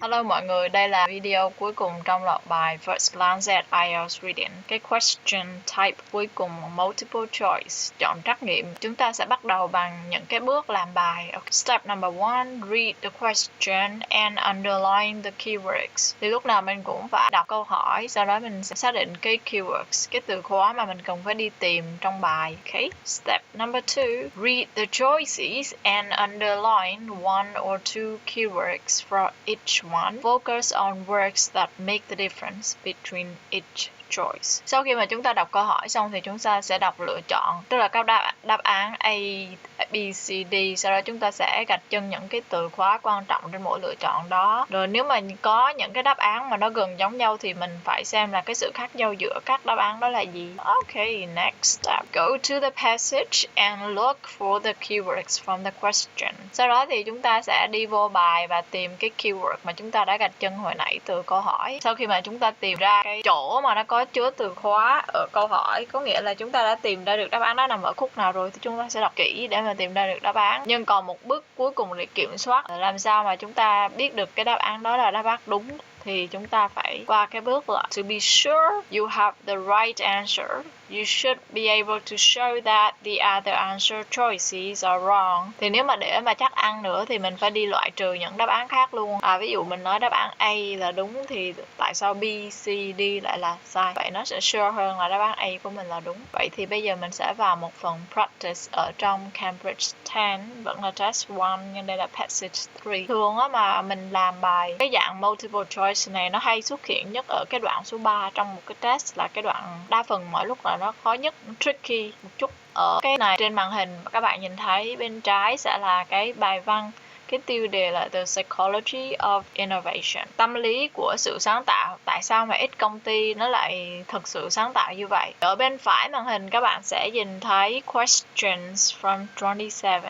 Hello mọi người, đây là video cuối cùng trong loạt bài First Glance at IELTS Reading. Cái question type cuối cùng multiple choice, chọn trắc nghiệm. Chúng ta sẽ bắt đầu bằng những cái bước làm bài. Okay. Step number 1, read the question and underline the keywords. Thì lúc nào mình cũng phải đọc câu hỏi, sau đó mình sẽ xác định cái keywords, cái từ khóa mà mình cần phải đi tìm trong bài. Okay. Step number 2, read the choices and underline one or two keywords for each one. Focus on words that make the difference between each choice. Sau khi mà chúng ta đọc câu hỏi xong thì chúng ta sẽ đọc lựa chọn, tức là các đáp án A, B, C, D. Sau đó chúng ta sẽ gạch chân những cái từ khóa quan trọng trên mỗi lựa chọn đó. Rồi nếu mà có những cái đáp án mà nó gần giống nhau thì mình phải xem là cái sự khác nhau giữa các đáp án đó là gì. Okay, next step. Go to the passage and look for the keywords from the question. Sau đó thì chúng ta sẽ đi vô bài và tìm cái keyword mà chúng ta đã gạch chân hồi nãy từ câu hỏi. Sau khi mà chúng ta tìm ra cái chỗ mà nó có chứa từ khóa ở câu hỏi, có nghĩa là chúng ta đã tìm ra được đáp án đó nằm ở khúc nào rồi, thì chúng ta sẽ đọc kỹ để mà tìm ra được đáp án. Nhưng còn một bước cuối cùng để kiểm soát là làm sao mà chúng ta biết được cái đáp án đó là đáp án đúng, thì chúng ta phải qua cái bước là to be sure you have the right answer. You should be able to show that the other answer choices are wrong. Thì nếu mà để mà chắc ăn nữa thì mình phải đi loại trừ những đáp án khác luôn. Ví dụ mình nói đáp án A là đúng thì tại sao B, C, D lại là sai? Vậy nó sẽ sure hơn là đáp án A của mình là đúng. Vậy thì bây giờ mình sẽ vào một phần practice ở trong Cambridge 10, vẫn là test 1 nhưng đây là passage 3. Thường á mà mình làm bài cái dạng multiple choice này nó hay xuất hiện nhất ở cái đoạn số 3 trong một cái test, là cái đoạn đa phần mọi lúc là nó khó nhất, tricky một chút. Ở cái này trên màn hình các bạn nhìn thấy bên trái sẽ là cái bài văn, cái tiêu đề là The Psychology of Innovation, tâm lý của sự sáng tạo. Tại sao mà ít công ty nó lại thực sự sáng tạo như vậy? Ở bên phải màn hình các bạn sẽ nhìn thấy questions from 27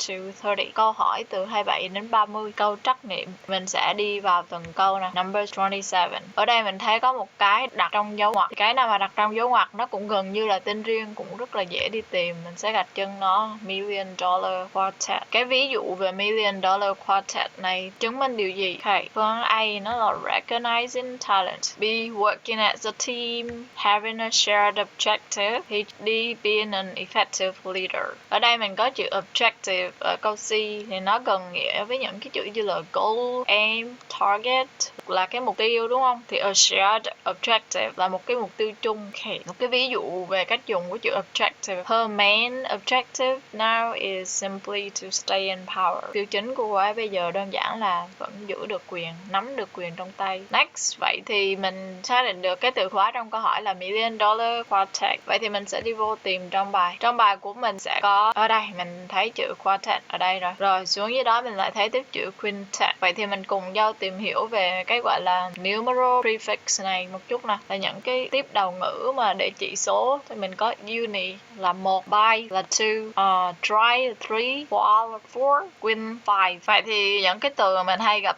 to 30, câu hỏi từ 27 đến 30, câu trắc nghiệm. Mình sẽ đi vào từng câu nè. Number 27. Ở đây mình thấy có một cái đặt trong dấu ngoặc. Cái nào mà đặt trong dấu ngoặc nó cũng gần như là tên riêng, cũng rất là dễ đi tìm. Mình sẽ gạch chân nó Million Dollar Quartet. Cái ví dụ về Million Dollar Quartet này chứng minh điều gì? Okay. Phương án A nó là recognizing talent, B working as a team, having a shared objective, D being an effective leader. Ở đây mình có chữ objective ở câu C thì nó gần nghĩa với những cái chữ như là goal, aim, target, là cái mục tiêu đúng không? Thì a shared objective là một cái mục tiêu chung. Okay. Một cái ví dụ về cách dùng của chữ objective. Her main objective now is simply to stay in power. Tiêu chính của cô ấy bây giờ đơn giản là vẫn giữ được quyền, nắm được quyền trong tay. Next, vậy thì mình xác định được cái từ khóa trong câu hỏi là Million Dollar Quartet. Vậy thì mình sẽ đi vô tìm trong bài. Trong bài của mình sẽ có, ở đây mình thấy chữ quartet ở đây rồi. Rồi xuống dưới đó mình lại thấy tiếp chữ quintet. Vậy thì mình cùng nhau tìm hiểu về cái gọi là numeral prefix này một chút nè. Là những cái tiếp đầu ngữ mà để chỉ số. Thì mình có uni là 1, by là 2, try là 3, while là 4, win 5. Vậy thì những cái từ mà mình hay gặp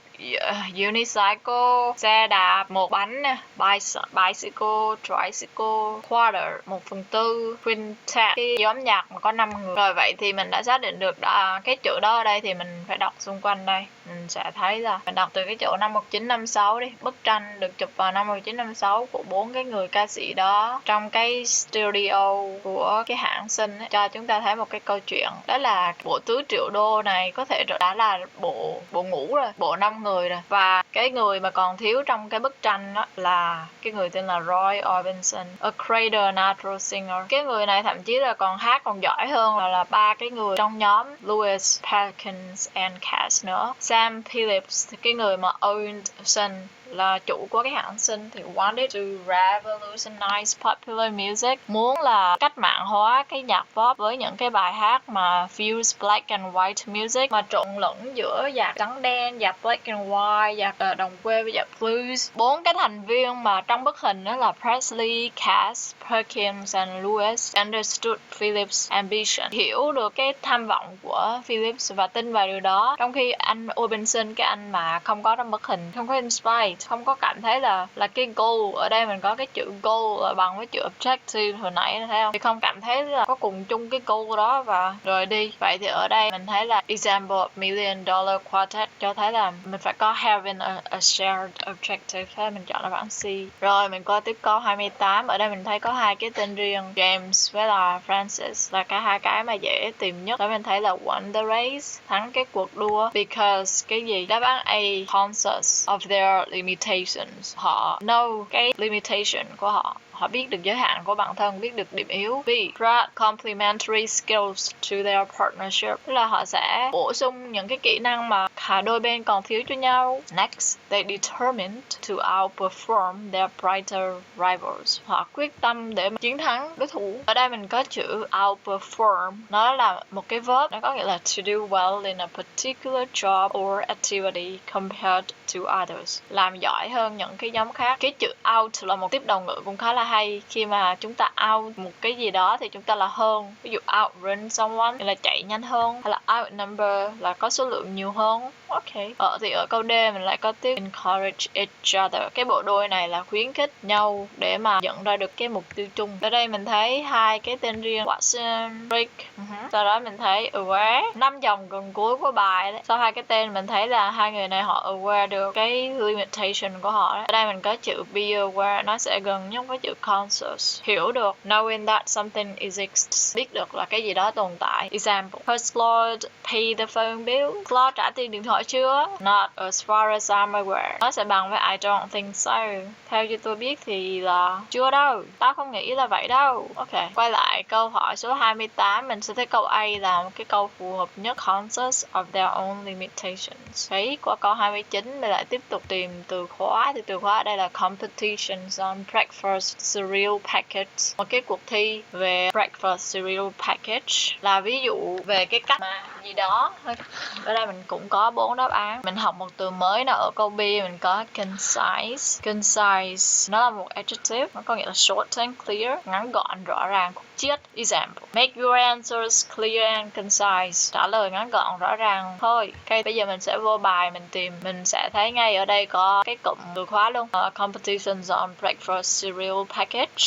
unicycle, xe đạp, một bánh nè, bicycle, tricycle, quarter, 1/4, quintet, cái nhóm nhạc mà có 5 người. Rồi vậy thì mình đã xác định được cái chữ đó ở đây thì mình phải đọc xung quanh đây. Mình sẽ thấy là mình đọc từ cái chỗ năm 1956 đi. Bức tranh được chụp vào năm 1956 của 4 cái người ca sĩ đó trong cái studio của cái hãng sinh ấy, cho chúng ta thấy một cái câu chuyện. Đó là bộ tứ triệu đô này có thể đã là bộ ngũ rồi, bộ 5 người rồi. Và cái người mà còn thiếu trong cái bức tranh đó là cái người tên là Roy Orbison, a cradle natural singer. Cái người này thậm chí là còn hát còn giỏi hơn là 3 cái người trong nhóm Lewis, Perkins and Cass nữa. Sam Phillips thì cái người mà owned Sun, là chủ của cái hãng sinh, thì wanted to revolutionize popular music, muốn là cách mạng hóa cái nhạc pop với những cái bài hát mà fuse black and white music, mà trộn lẫn giữa nhạc trắng đen, nhạc black and white, nhạc đồng quê với nhạc blues. 4 cái thành viên mà trong bức hình đó là Presley, Cass, Perkins and Lewis understood Phillips' ambition, hiểu được cái tham vọng của Phillips và tin vào điều đó. Trong khi anh Orbison, cái anh mà không có trong bức hình, không có inspired, không có cảm thấy là cái goal. Ở đây mình có cái chữ goal là bằng với chữ objective hồi nãy, thấy không? Thì không cảm thấy là có cùng chung cái goal đó và rồi đi. Vậy thì ở đây mình thấy là example of Million Dollar Quartet cho thấy là mình phải có having a shared objective, thế mình chọn đáp án C. Rồi mình qua tiếp câu 28. Ở đây mình thấy có hai cái tên riêng, James với là Francis, là cả hai cái mà dễ tìm nhất. Đó mình thấy là won the race, thắng cái cuộc đua, because cái gì? Đáp án A, conscious of their limitations, họ know cái limitation của họ, họ biết được giới hạn của bản thân, biết được điểm yếu. B, brought complementary skills to their partnership, tức là họ sẽ bổ sung những cái kỹ năng mà cả đôi bên còn thiếu cho nhau. Next, they determined to outperform their brighter rivals, họ quyết tâm để chiến thắng đối thủ. Ở đây mình có chữ outperform, nó là một cái verb, nó có nghĩa là to do well in a particular job or activity compared to others, làm giỏi hơn những cái nhóm khác. Cái chữ out là một tiếp đầu ngữ cũng khá là hay. Khi mà chúng ta out một cái gì đó thì chúng ta là hơn, ví dụ outrun someone là chạy nhanh hơn, hay là outnumber là có số lượng nhiều hơn. Ok. Thì ở câu D mình lại có tiếp encourage each other. Cái bộ đôi này là khuyến khích nhau để mà dẫn ra được cái mục tiêu chung. Ở đây mình thấy hai cái tên riêng, Watson, Rick. Sau đó mình thấy aware. 5 dòng gần cuối của bài đấy. Sau hai cái tên mình thấy là hai người này họ aware được cái limitation của họ đấy. Ở đây mình có chữ be aware, nó sẽ gần nhất với chữ conscious. Hiểu được, knowing that something exists, biết được là cái gì đó tồn tại. Example, has Claude paid the phone bill? Claude trả tiền điện thoại chưa? Not as far as I'm aware. Nó sẽ bằng với I don't think so. Theo như tôi biết thì là chưa đâu. Tao không nghĩ là vậy đâu. Ok. Quay lại câu hỏi số 28, mình sẽ thấy câu A là một cái câu phù hợp nhất. Conscious of their own limitations. Đấy, qua câu 29 mình lại tiếp tục tìm từ khóa. Thì từ khóa ở đây là competitions on breakfast cereal package. Một cái cuộc thi về breakfast cereal package, là ví dụ về cái cách mà gì đó. Ở đây mình cũng có 4 đáp án. Mình học một từ mới nào ở câu B, mình có concise. Concise nó là một adjective, nó có nghĩa là short and clear, ngắn gọn, rõ ràng, khúc chiết. Example, make your answers clear and concise. Trả lời ngắn gọn, rõ ràng thôi. Ok, bây giờ mình sẽ vô bài mình tìm. Mình sẽ thấy ngay ở đây có cái cụm từ khóa luôn. Competitions on breakfast cereal package.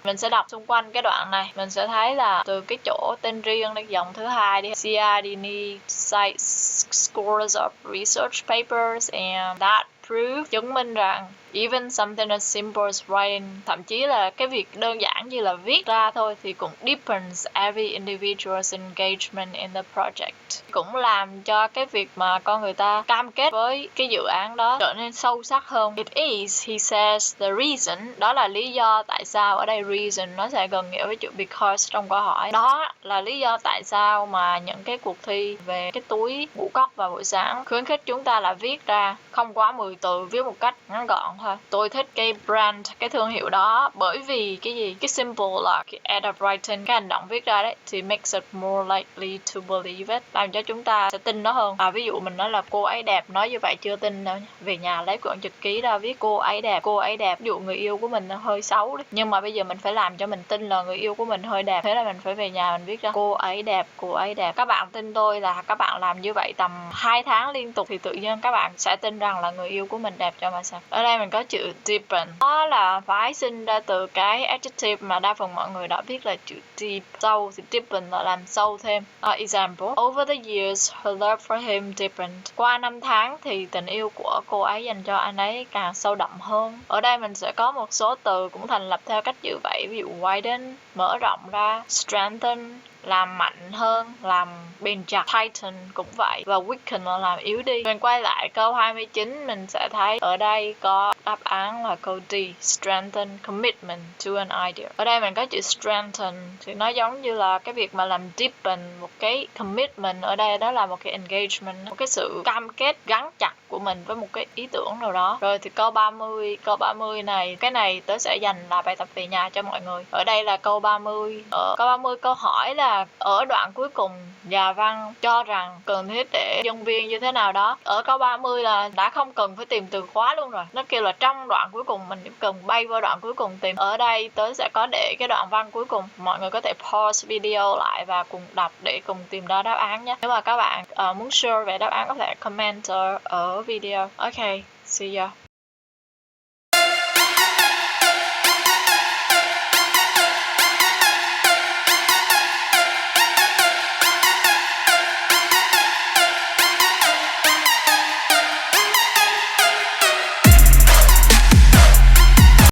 Mình sẽ đọc xung quanh cái đoạn này. Mình sẽ thấy là từ cái chỗ tên riêng đến dòng thứ hai đi. CIDNE cites scores of research papers and that prove, chứng minh rằng even something as simple as writing, thậm chí là cái việc đơn giản như là viết ra thôi thì cũng deepens every individual's engagement in the project, cũng làm cho cái việc mà con người ta cam kết với cái dự án đó trở nên sâu sắc hơn. It is, he says, the reason, đó là lý do tại sao. Ở đây reason nó sẽ gần nghĩa với chữ because trong câu hỏi. Đó là lý do tại sao mà những cái cuộc thi về cái túi ngũ cốc vào buổi sáng khuyến khích chúng ta là viết ra không quá 10 từ, viết một cách ngắn gọn thôi. Tôi thích cái brand, cái thương hiệu đó bởi vì cái gì? Cái simple là cái act of writing, cái hành động viết ra đấy, thì makes it more likely to believe it, làm cho chúng ta sẽ tin nó hơn. Ví dụ mình nói là cô ấy đẹp, nói như vậy chưa tin đâu. Về nhà lấy quyển nhật ký ra viết cô ấy đẹp, cô ấy đẹp. Ví dụ người yêu của mình hơi xấu đấy, nhưng mà bây giờ mình phải làm cho mình tin là người yêu của mình hơi đẹp, thế là mình phải về nhà mình viết ra cô ấy đẹp, cô ấy đẹp. Các bạn tin tôi là các bạn làm như vậy tầm 2 tháng liên tục thì tự nhiên các bạn sẽ tin rằng là người yêu của mình đẹp cho mà xem. Ở đây mình có chữ deepen, đó là phái sinh ra từ cái adjective mà đa phần mọi người đã biết là chữ deep, sâu, thì deepen là làm sâu thêm. Example, over the years her love for him deepened. Qua 5 tháng thì tình yêu của cô ấy dành cho anh ấy càng sâu đậm hơn. Ở đây mình sẽ có một số từ cũng thành lập theo cách như vậy, ví dụ widen, mở rộng ra, strengthen, làm mạnh hơn, làm bền chặt, tighten cũng vậy, và weaken là làm yếu đi. Mình quay lại câu 29, mình sẽ thấy ở đây có đáp án là câu D, strengthen commitment to an idea. Ở đây mình có chữ strengthen thì nó giống như là cái việc mà làm deepen một cái commitment, ở đây đó là một cái engagement, một cái sự cam kết gắn chặt của mình với một cái ý tưởng nào đó. Rồi thì câu 30 này, cái này tớ sẽ dành là bài tập về nhà cho mọi người. Ở đây là câu 30. Ở câu 30 câu hỏi là ở đoạn cuối cùng nhà văn cho rằng cần thiết để nhân viên như thế nào đó. Ở câu 30 là đã không cần phải tìm từ khóa luôn rồi. Nó kêu là trong đoạn cuối cùng mình cần bay vào đoạn cuối cùng tìm. Ở đây tớ sẽ có để cái đoạn văn cuối cùng. Mọi người có thể pause video lại và cùng đọc để cùng tìm ra đáp án nhé. Nếu mà các bạn muốn share về đáp án có thể comment ở video. Ok, see ya.